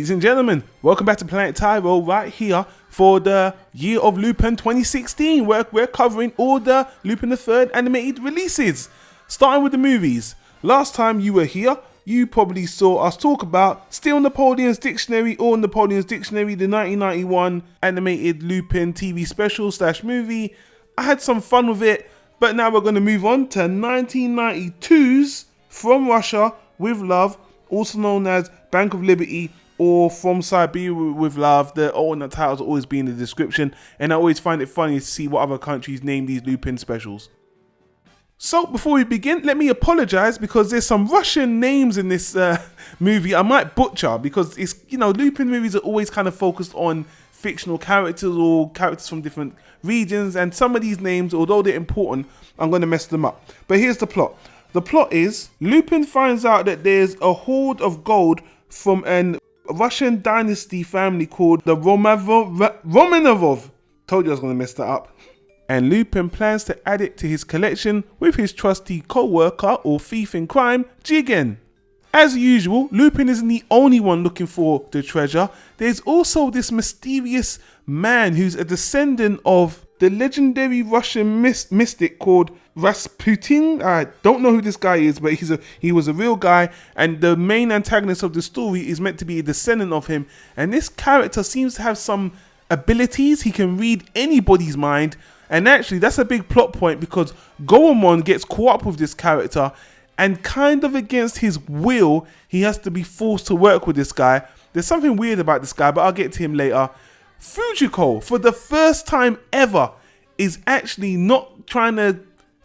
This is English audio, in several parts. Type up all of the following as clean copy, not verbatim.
Ladies and gentlemen, welcome back to Planet Tyro right here for the Year of Lupin 2016, where we're covering all the Lupin the Third animated releases. Starting with the movies. Last time you were here, you probably saw us talk about Still Napoleon's Dictionary or Napoleon's Dictionary, the 1991 animated Lupin TV special / movie. I had some fun with it, but now we're going to move on to 1992's From Russia with Love, also known as Bank of Liberty, or From Siberia With Love. The alternate titles always be in the description, and I always find it funny to see what other countries name these Lupin specials. So before we begin, let me apologize because there's some Russian names in this movie I might butcher, because it's, you know, Lupin movies are always kind of focused on fictional characters or characters from different regions, and some of these names, although they're important, I'm going to mess them up. But here's the plot. The plot is Lupin finds out that there's a hoard of gold from an Russian dynasty family called the Romanovov. Told you I was going to mess that up. And Lupin plans to add it to his collection with his trusty co-worker or thief in crime, Jigen. As usual, Lupin isn't the only one looking for the treasure. There's also this mysterious man who's a descendant of the legendary Russian mystic called Rasputin. I don't know who this guy is, but he was a real guy, and the main antagonist of the story is meant to be a descendant of him. And this character seems to have some abilities. He can read anybody's mind, and actually that's a big plot point because Goemon gets caught up with this character, and kind of against his will, he has to be forced to work with this guy. There's something weird about this guy, but I'll get to him later. Fujiko, for the first time ever, is actually not trying to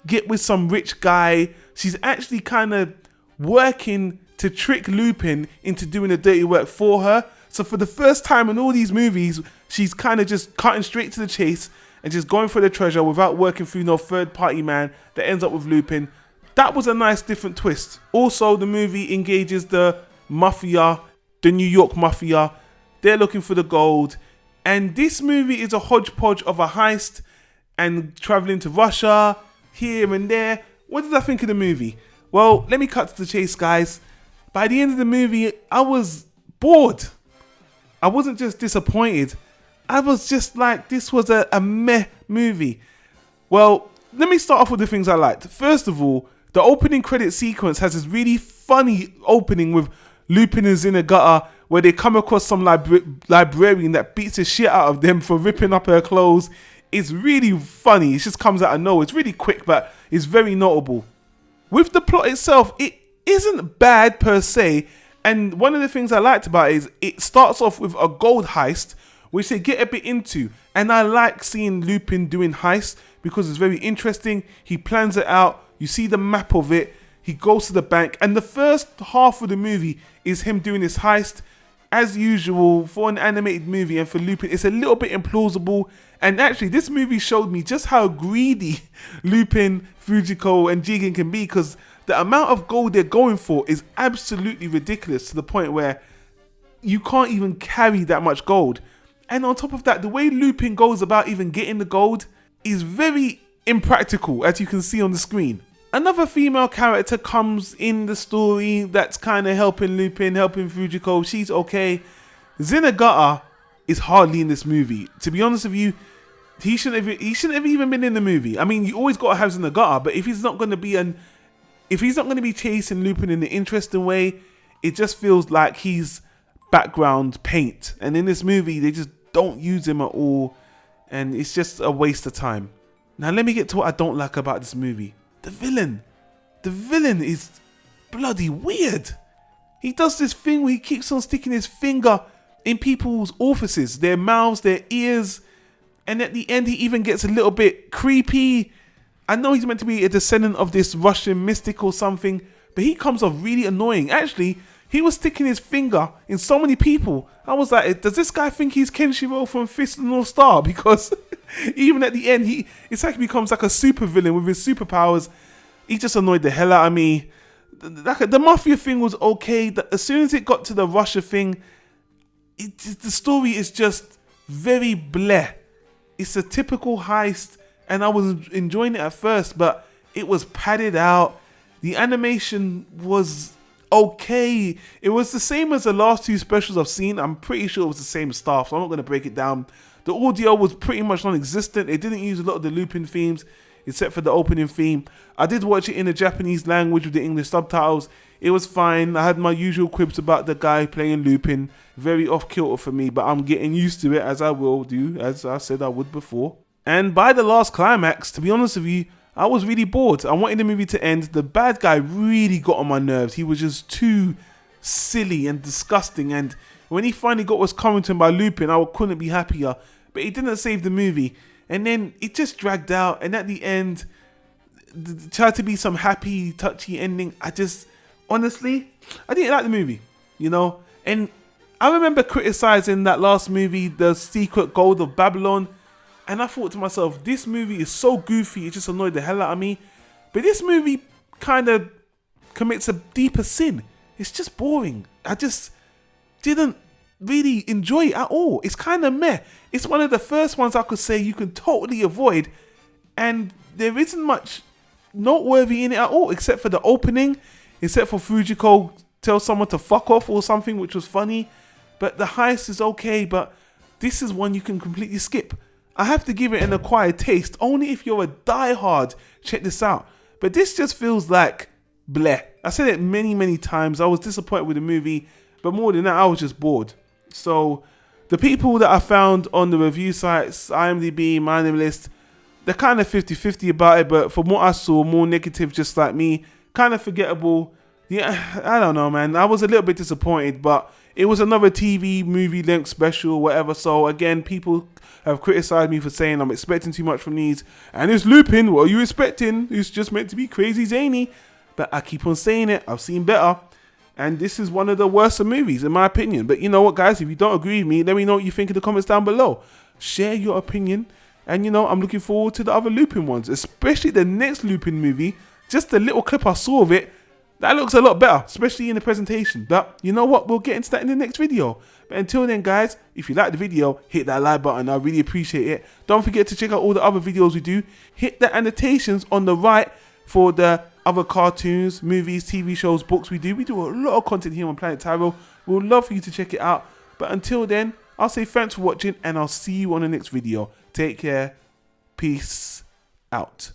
get with some rich guy. She's actually kind of working to trick Lupin into doing the dirty work for her. So for the first time in all these movies, she's kind of just cutting straight to the chase and just going for the treasure without working through no third party man that ends up with Lupin. That was a nice different twist. Also, the movie engages the mafia, the New York mafia. They're looking for the gold. And this movie is a hodgepodge of a heist and traveling to Russia, here and there. What did I think of the movie? Well, let me cut to the chase, guys. By the end of the movie, I was bored. I wasn't just disappointed. I was just like, this was a meh movie. Well, let me start off with the things I liked. First of all, the opening credit sequence has this really funny opening with Lupin and Zenigata, where they come across some librarian that beats the shit out of them for ripping up her clothes. It's really funny. It just comes out of nowhere. It's really quick, but it's very notable. With the plot itself, it isn't bad per se. And one of the things I liked about it is it starts off with a gold heist, which they get a bit into. And I like seeing Lupin doing heists because it's very interesting. He plans it out. You see the map of it. He goes to the bank. And the first half of the movie is him doing this heist. As usual, for an animated movie and for Lupin, it's a little bit implausible. And actually, this movie showed me just how greedy Lupin, Fujiko, and Jigen can be, because the amount of gold they're going for is absolutely ridiculous, to the point where you can't even carry that much gold. And on top of that, the way Lupin goes about even getting the gold is very impractical, as you can see on the screen. Another female character comes in the story that's kind of helping Lupin, helping Fujiko. She's okay. Zenigata is hardly in this movie. To be honest with you, he shouldn't have even been in the movie. I mean, you always got to have Zenigata, but if he's not going to be chasing Lupin in an interesting way, it just feels like he's background paint. And in this movie, they just don't use him at all, and it's just a waste of time. Now, let me get to what I don't like about this movie. The villain. The villain is bloody weird. He does this thing where he keeps on sticking his finger in people's orifices, their mouths, their ears, and at the end he even gets a little bit creepy. I know he's meant to be a descendant of this Russian mystic or something, but he comes off really annoying. Actually, he was sticking his finger in so many people. I was like, does this guy think he's Kenshiro from Fist of the North Star? Because even at the end, it's like he becomes like a super villain with his superpowers. He just annoyed the hell out of me. The mafia thing was okay. As soon as it got to the Russia thing, the story is just very bleh. It's a typical heist, and I was enjoying it at first, but it was padded out. The animation was okay. It was the same as the last two specials I've seen. I'm pretty sure it was the same stuff, so I'm not going to break it down. The audio was pretty much non-existent. It didn't use a lot of the Lupin themes, except for the opening theme. I did watch it in the Japanese language with the English subtitles. It was fine. I had my usual quibs about the guy playing Lupin. Very off-kilter for me, but I'm getting used to it, as I will do, as I said I would before. And by the last climax, to be honest with you, I was really bored. I wanted the movie to end. The bad guy really got on my nerves. He was just too silly and disgusting. And when he finally got what's coming to him by Lupin, I couldn't be happier. But he didn't save the movie. And then it just dragged out. And at the end, tried to be some happy, touchy ending. Honestly, I didn't like the movie, you know. And I remember criticizing that last movie, The Secret Gold of Babylon. And I thought to myself, this movie is so goofy, it just annoyed the hell out of me. But this movie kind of commits a deeper sin. It's just boring. I just didn't really enjoy it at all. It's kind of meh. It's one of the first ones I could say you can totally avoid. And there isn't much noteworthy in it at all, except for the opening, except for Fujiko tells someone to fuck off or something, which was funny. But the heist is okay, but this is one you can completely skip. I have to give it an acquired taste, only if you're a diehard. Check this out. But this just feels like bleh. I said it many times. I was disappointed with the movie, but more than that, I was just bored. So the people that I found on the review sites, IMDb, My Name List, they're kind of 50-50 about it, but from what I saw, more negative, just like me, kind of forgettable. Yeah, I don't know, man. I was a little bit disappointed, but it was another TV movie length special, whatever. So again, people have criticized me for saying I'm expecting too much from these. And it's Lupin. What are you expecting? It's just meant to be crazy zany. But I keep on saying it. I've seen better. And this is one of the worst of movies, in my opinion. But you know what, guys? If you don't agree with me, let me know what you think in the comments down below. Share your opinion. And, you know, I'm looking forward to the other Lupin ones, especially the next Lupin movie. Just the little clip I saw of it, that looks a lot better, especially in the presentation. But you know what? We'll get into that in the next video. But until then, guys, if you like the video, hit that like button. I really appreciate it. Don't forget to check out all the other videos we do. Hit the annotations on the right for the other cartoons, movies, TV shows, books we do. We do a lot of content here on Planet Tyro. We'd love for you to check it out. But until then, I'll say thanks for watching, and I'll see you on the next video. Take care. Peace out.